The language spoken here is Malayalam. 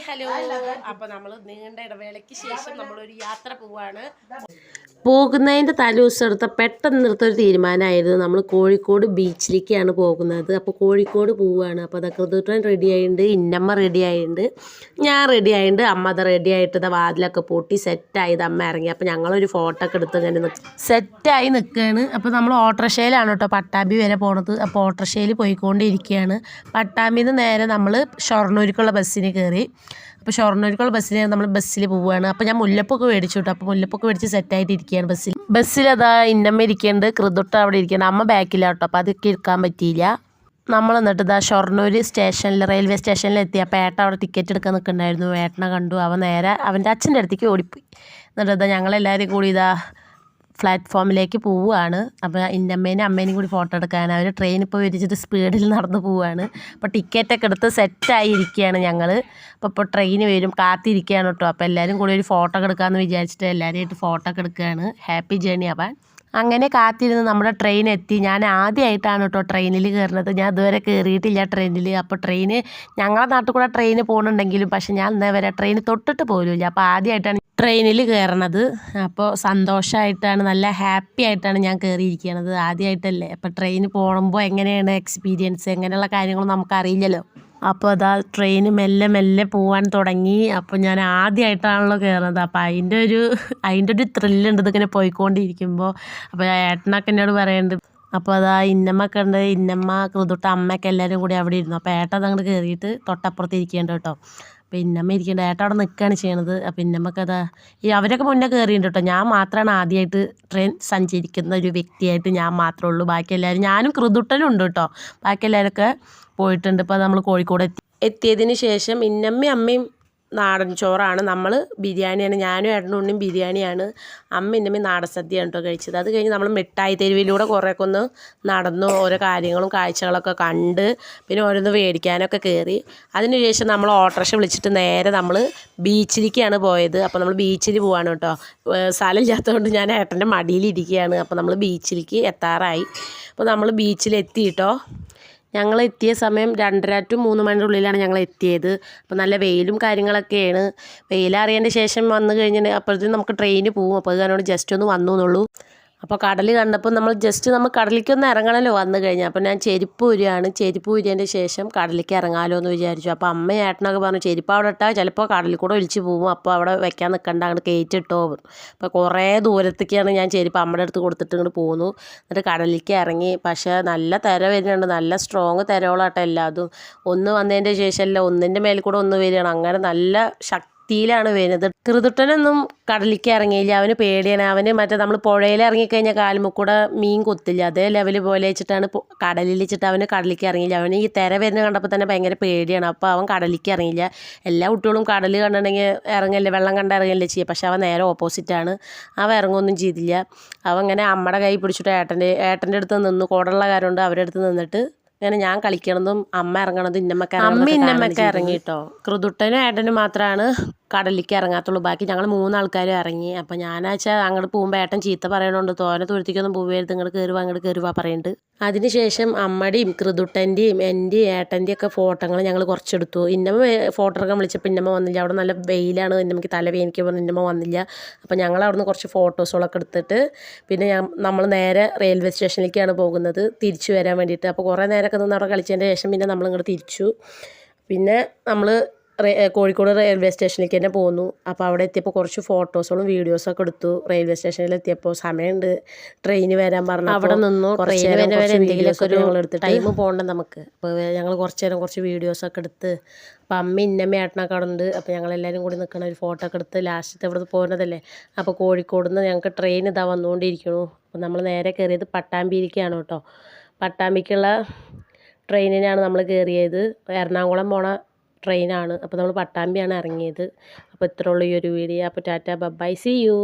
ഹലോ. അപ്പോൾ നമ്മൾ നീണ്ട ഇടവേളയ്ക്ക് ശേഷം നമ്മളൊരു യാത്ര പോവാണ്. പോകുന്നതിൻ്റെ തലേദിവസം എടുത്ത പെട്ടെന്ന് എടുത്തൊരു തീരുമാനമായിരുന്നു. നമ്മൾ കോഴിക്കോട് ബീച്ചിലേക്കാണ് പോകുന്നത്. അപ്പോൾ കോഴിക്കോട് പോവുകയാണ്. അപ്പോൾ അതൊക്കെ ഋതുട്ടൻ റെഡി ആയിട്ടുണ്ട്, ഇന്നമ്മ റെഡി ആയിട്ടുണ്ട്, ഞാൻ റെഡി ആയിട്ടുണ്ട്, അമ്മ അത് റെഡി ആയിട്ട് വാതിലൊക്കെ പൊട്ടി സെറ്റായത് അമ്മ ഇറങ്ങി. അപ്പോൾ ഞങ്ങളൊരു ഫോട്ടോ ഒക്കെ എടുത്ത് ഇങ്ങനെ സെറ്റായി നിൽക്കുകയാണ്. അപ്പോൾ നമ്മൾ ഓട്ടോറിക്ഷയിലാണ് കേട്ടോ പട്ടാമ്പി വരെ പോണത്. അപ്പോൾ ഓട്ടോറിക്ഷയിൽ പോയിക്കൊണ്ടിരിക്കുകയാണ്. പട്ടാമ്പിയിൽ നിന്ന് നേരെ നമ്മൾ ഷൊർണൂർക്കുള്ള ബസ്സിന് കയറി. അപ്പോൾ ഷൊർണൂർക്കുള്ള ബസ്സിന് നമ്മൾ ബസ്സിൽ പോവുകയാണ്. അപ്പോൾ ഞാൻ മുല്ലപ്പൊക്കെ മേടിച്ചു കേട്ടോ. അപ്പോൾ മുല്ലപ്പൊക്കെ മേടിച്ച് സെറ്റായിട്ട് ഇരിക്കുകയാണ് ബസ്സിലതാ ഇന്നമ്മ ഇരിക്കുന്നുണ്ട്, കൃതുട്ട അവിടെ ഇരിക്കുന്നുണ്ട്, അമ്മ ബാക്കിലാണ് കേട്ടോ. അപ്പോൾ അതൊക്കെ ഇരിക്കാൻ പറ്റിയില്ല. നമ്മൾ എന്നിട്ട് ഇതാ ഷൊർണൂർ സ്റ്റേഷനിൽ റെയിൽവേ സ്റ്റേഷനിൽ എത്തി. അപ്പോൾ ഏട്ടൻ അവിടെ ടിക്കറ്റ് എടുക്കാൻ നിൽക്കുന്നുണ്ടായിരുന്നു. ഏട്ടനെ കണ്ടു. അവൻ നേരെ അവൻ്റെ അച്ഛൻ്റെ അടുത്തേക്ക് ഓടിപ്പോയി. എന്നിട്ട് ഇതാ ഞങ്ങളെല്ലാവരും കൂടി ഇതാ പ്ലാറ്റ്ഫോമിലേക്ക് പോവുകയാണ്. അപ്പോൾ ഇന്നമ്മേനും അമ്മേനും കൂടി ഫോട്ടോ എടുക്കാൻ അവർ ട്രെയിൻ ഇപ്പോൾ വിരിച്ചിട്ട് സ്പീഡിൽ നടന്ന് പോവുകയാണ്. അപ്പോൾ ടിക്കറ്റൊക്കെ എടുത്ത് സെറ്റായി ഇരിക്കുകയാണ് ഞങ്ങൾ. അപ്പോൾ ട്രെയിൻ വരും കാത്തിരിക്കുകയാണ് കേട്ടോ. അപ്പോൾ എല്ലാവരും കൂടി ഒരു ഫോട്ടോ ഒക്കെ എടുക്കാമെന്ന് വിചാരിച്ചിട്ട് എല്ലാവരുമായിട്ട് ഫോട്ടോ ഒക്കെ എടുക്കുകയാണ്. ഹാപ്പി ജേണി ആവാൻ. അങ്ങനെ കാത്തിരുന്ന് നമ്മുടെ ട്രെയിൻ എത്തി. ഞാൻ ആദ്യമായിട്ടാണ് കേട്ടോ ട്രെയിനിൽ കയറുന്നത്. ഞാൻ ഇതുവരെ കയറിയിട്ടില്ല ട്രെയിനിൽ. അപ്പോൾ ട്രെയിന് ഞങ്ങളുടെ നാട്ടിൽ കൂടെ ട്രെയിൻ പോകുന്നുണ്ടെങ്കിലും പക്ഷെ ഞാൻ ഇന്നേ വരെ ട്രെയിൻ തൊട്ടിട്ട് പോലുമില്ല. അപ്പോൾ ആദ്യമായിട്ടാണ് ട്രെയിനിൽ കയറണത്. അപ്പോൾ സന്തോഷമായിട്ടാണ്, നല്ല ഹാപ്പി ആയിട്ടാണ് ഞാൻ കയറിയിരിക്കുന്നത്. ആദ്യമായിട്ടല്ലേ. അപ്പോൾ ട്രെയിൻ പോകുമ്പോൾ എങ്ങനെയാണ് എക്സ്പീരിയൻസ്, എങ്ങനെയുള്ള കാര്യങ്ങളും നമുക്കറിയില്ലല്ലോ. അപ്പോൾ അതാ ട്രെയിൻ മെല്ലെ മെല്ലെ പോകാൻ തുടങ്ങി. അപ്പോൾ ഞാൻ ആദ്യമായിട്ടാണല്ലോ കയറുന്നത്. അപ്പോൾ അതിൻ്റെ ഒരു ത്രില്ലുണ്ട് ഇതിങ്ങനെ പോയിക്കൊണ്ടിരിക്കുമ്പോൾ. അപ്പോൾ ഏട്ടനൊക്കെ എന്നോട് പറയുന്നുണ്ട്. അപ്പോൾ അതാ ഇന്നമ്മൊക്കെ ഉണ്ട്, ഇന്നമ്മ കൃതുട്ട അമ്മയൊക്കെ എല്ലാവരും കൂടി അവിടെ ഇരുന്നു. അപ്പോൾ ഏട്ടൻ അതങ്ങോട്ട് കയറിയിട്ട് തൊട്ടപ്പുറത്ത് ഇരിക്കേണ്ട കേട്ടോ. അപ്പോൾ ഇന്നമ്മ ഇരിക്കേണ്ട, ഏട്ടൻ അവിടെ നിൽക്കുകയാണ് ചെയ്യണത്. അപ്പോൾ ഇന്നമ്മക്ക് അതാ അവരൊക്കെ മുന്നേ കയറിയിട്ടുണ്ട് കേട്ടോ. ഞാൻ മാത്രമാണ് ആദ്യമായിട്ട് ട്രെയിൻ സഞ്ചരിക്കുന്ന ഒരു വ്യക്തിയായിട്ട് ഞാൻ മാത്രമേ ഉള്ളൂ. ബാക്കി എല്ലാവരും, ഞാനും കൃതുട്ടനും ഉണ്ട് കേട്ടോ. ബാക്കി എല്ലാവരൊക്കെ പോയിട്ടുണ്ട്. ഇപ്പോൾ നമ്മൾ കോഴിക്കോട് എത്തിയതിന് ശേഷം ഇന്നമ്മയും അമ്മയും നാടൻ ചോറാണ്, നമ്മൾ ബിരിയാണിയാണ്. ഞാനും ഏട്ടനും ഉണ്ണിയും ബിരിയാണിയാണ്, അമ്മ ഇന്നമ്മയും നാടൻ സദ്യയാണ് കേട്ടോ കഴിച്ചത്. അത് കഴിഞ്ഞ് നമ്മൾ മിഠായി തെരുവിലൂടെ കുറേയൊക്കെ ഒന്ന് നടന്നു, ഓരോ കാര്യങ്ങളും കാഴ്ചകളൊക്കെ കണ്ട് പിന്നെ ഓരോന്ന് മേടിക്കാനൊക്കെ കയറി. അതിനുശേഷം നമ്മൾ ഓട്ടോറിക്ഷ വിളിച്ചിട്ട് നേരെ നമ്മൾ ബീച്ചിലേക്കാണ് പോയത്. അപ്പോൾ നമ്മൾ ബീച്ചിൽ പോവാണ് കേട്ടോ. സ്ഥലമില്ലാത്തതുകൊണ്ട് ഞാൻ ഏട്ടൻ്റെ മടിയിലിരിക്കുകയാണ്. അപ്പോൾ നമ്മൾ ബീച്ചിലേക്ക് എത്താറായി. അപ്പോൾ നമ്മൾ ബീച്ചിലെത്തി കേട്ടോ. ഞങ്ങൾ എത്തിയ സമയം 2:30 to 3 മണിയുടെ ഉള്ളിലാണ് ഞങ്ങൾ എത്തിയത്. അപ്പോൾ നല്ല വെയിലും കാര്യങ്ങളൊക്കെയാണ്. വെയിലറിയേണ്ട ശേഷം വന്നു കഴിഞ്ഞാൽ അപ്പോഴത്തേക്കും നമുക്ക് ട്രെയിന് പോകും. അപ്പോൾ അത് കാരണം ജസ്റ്റ് ഒന്ന് വന്നു എന്നുള്ളൂ. അപ്പോൾ കടൽ കണ്ടപ്പോൾ നമ്മൾ കടലിലേക്കൊന്ന് ഇറങ്ങണമല്ലോ വന്നു കഴിഞ്ഞാൽ. അപ്പോൾ ഞാൻ ചെരുപ്പ് ഊരുകയാണ്. ചെരുപ്പ് ഊരിയതിൻ്റെ ശേഷം കടലിലേക്ക് ഇറങ്ങാമല്ലോ എന്ന് വിചാരിച്ചു. അപ്പോൾ അമ്മയും ഏട്ടനൊക്കെ പറഞ്ഞു ചെരുപ്പ് അവിടെ ഇട്ടാൽ ചിലപ്പോൾ കടലിൽ കൂടെ ഒലിച്ച് പോകും, അപ്പോൾ അവിടെ വെക്കാൻ നിൽക്കണ്ട, അങ്ങോട്ട് കയറ്റിട്ടോ. അപ്പോൾ കുറേ ദൂരത്തേക്കാണ് ഞാൻ ചെരുപ്പ് അമ്മയുടെ അടുത്ത് കൊടുത്തിട്ട് ഇങ്ങോട്ട് പോന്നു. എന്നിട്ട് കടലിലേക്ക് ഇറങ്ങി. പക്ഷേ നല്ല തിര വരുന്നുണ്ട്, നല്ല സ്ട്രോങ് തിരകളാട്ടോ എല്ലാതും. ഒന്ന് വന്നതിൻ്റെ ശേഷമല്ല ഒന്നിൻ്റെ മേലിൽ കൂടെ ഒന്ന് വരികയാണ്. അങ്ങനെ നല്ല ത്തിയിലാണ് വരുന്നത്. കൃതുട്ടനൊന്നും കടലിലേക്ക് ഇറങ്ങിയില്ല, അവന് പേടിയാണ്. അവന് മറ്റേ നമ്മൾ പുഴയിൽ ഇറങ്ങിക്കഴിഞ്ഞാൽ കാലുമുക്കൂടെ മീൻ കൊത്തില്ല, അതേ ലെവൽ പോലെ വെച്ചിട്ടാണ് കടലിൽ വെച്ചിട്ട് അവന് കടലിലേക്ക് ഇറങ്ങിയില്ല. അവന് ഈ തിര വരുന്ന കണ്ടപ്പോൾ തന്നെ ഭയങ്കര പേടിയാണ്. അപ്പോൾ അവൻ കടലിലേക്ക് ഇറങ്ങിയില്ല. എല്ലാ കുട്ടികളും കടൽ കണ്ടിട്ടുണ്ടെങ്കിൽ ഇറങ്ങില്ലേ, വെള്ളം കണ്ട് ഇറങ്ങില്ലേ ചെയ്യുക. പക്ഷെ അവൻ നേരെ ഓപ്പോസിറ്റാണ്, അവൻ ഇറങ്ങുമൊന്നും ചെയ്തില്ല. അവൻ ഇങ്ങനെ അമ്മയുടെ കൈ പിടിച്ചിട്ട് ഏട്ടൻ്റെ അടുത്ത് നിന്നു. കോടുള്ള കാരണമുണ്ട് അവരുടെ അടുത്ത് നിന്നിട്ട് ഇങ്ങനെ ഞാൻ കളിക്കണതും അമ്മ ഇറങ്ങണതും ഇന്നമ്മക്ക് ഇറങ്ങി കേട്ടോ. കൃതുട്ടനും ഏട്ടനും മാത്രമാണ് കടലിലേക്ക് ഇറങ്ങാത്തുള്ളൂ. ബാക്കി ഞങ്ങൾ 3 ആൾക്കാരും ഇറങ്ങി. അപ്പോൾ ഞാനാച്ചാൽ അങ്ങോട്ട് പോകുമ്പോൾ ഏട്ടൻ ചീത്ത പറയണുണ്ട്, തോനെ തുരുത്തിക്കൊന്നും പോവുകയായിരുന്നു, ഇങ്ങോട്ട് കയറുക പറയുന്നുണ്ട്. അതിനുശേഷം അമ്മയുടെയും കൃതുട്ടൻ്റെയും എൻ്റെയും ഏട്ടൻ്റെയും ഒക്കെ ഫോട്ടോകൾ ഞങ്ങൾ കുറച്ചെടുത്തു. ഇന്നമ്മ ഫോട്ടോ എടുക്കാൻ വിളിച്ചപ്പോൾ ഇന്നമ്മ വന്നില്ല, അവിടെ നല്ല വെയിലാണ്, ഇന്നമ്മക്ക് തലവേദനിക്ക് പറഞ്ഞ് ഇന്നമ്മ വന്നില്ല. അപ്പോൾ ഞങ്ങൾ അവിടെ നിന്ന് കുറച്ച് ഫോട്ടോസുകളൊക്കെ എടുത്തിട്ട് പിന്നെ നമ്മൾ നേരെ റെയിൽവേ സ്റ്റേഷനിലേക്കാണ് പോകുന്നത് തിരിച്ചു വരാൻ വേണ്ടിയിട്ട്. അപ്പോൾ കുറേ നേരമൊക്കെ നിന്ന് അവിടെ കളിച്ചതിൻ്റെ ശേഷം പിന്നെ നമ്മളിങ്ങോട്ട് തിരിച്ചു. പിന്നെ നമ്മൾ കോഴിക്കോട് റെയിൽവേ സ്റ്റേഷനിലേക്ക് തന്നെ പോന്നു. അപ്പോൾ അവിടെ എത്തിയപ്പോൾ കുറച്ച് ഫോട്ടോസുകളും വീഡിയോസൊക്കെ എടുത്തു. റെയിൽവേ സ്റ്റേഷനിൽ എത്തിയപ്പോൾ സമയമുണ്ട്, ട്രെയിൻ വരാൻ പറഞ്ഞു. അവിടെ നിന്നു എന്തെങ്കിലുമൊക്കെ ഒരു എടുത്ത് ടൈം പോകണ്ട നമുക്ക്. അപ്പോൾ ഞങ്ങൾ കുറച്ച് നേരം കുറച്ച് വീഡിയോസൊക്കെ എടുത്ത്. അപ്പോൾ അമ്മ ഇന്നമ്മ ഏട്ടനൊക്കെ അവിടെ ഉണ്ട്. അപ്പോൾ ഞങ്ങളെല്ലാവരും കൂടി നിൽക്കണം, ഒരു ഫോട്ടോ ഒക്കെ എടുത്ത് ലാസ്റ്റത്തെ ഇവിടെ പോകുന്നതല്ലേ. അപ്പോൾ കോഴിക്കോട് നിന്ന് ഞങ്ങൾക്ക് ട്രെയിൻ ഇതാ വന്നുകൊണ്ടിരിക്കണു. അപ്പോൾ നമ്മൾ നേരെ കയറിയത് പട്ടാമ്പിയിലേക്കാണ് കേട്ടോ. പട്ടാമ്പിക്കുള്ള ട്രെയിനിനാണ് നമ്മൾ കയറിയത്. എറണാകുളം പോണ ട്രെയിനാണ്. അപ്പോൾ നമ്മൾ പട്ടാമ്പിയാണ് ഇറങ്ങിയത്. അപ്പോൾ ഇത്രയുള്ള ഈ ഒരു വീഡിയോ. അപ്പോൾ ടാറ്റ ബൈ, സീ യു.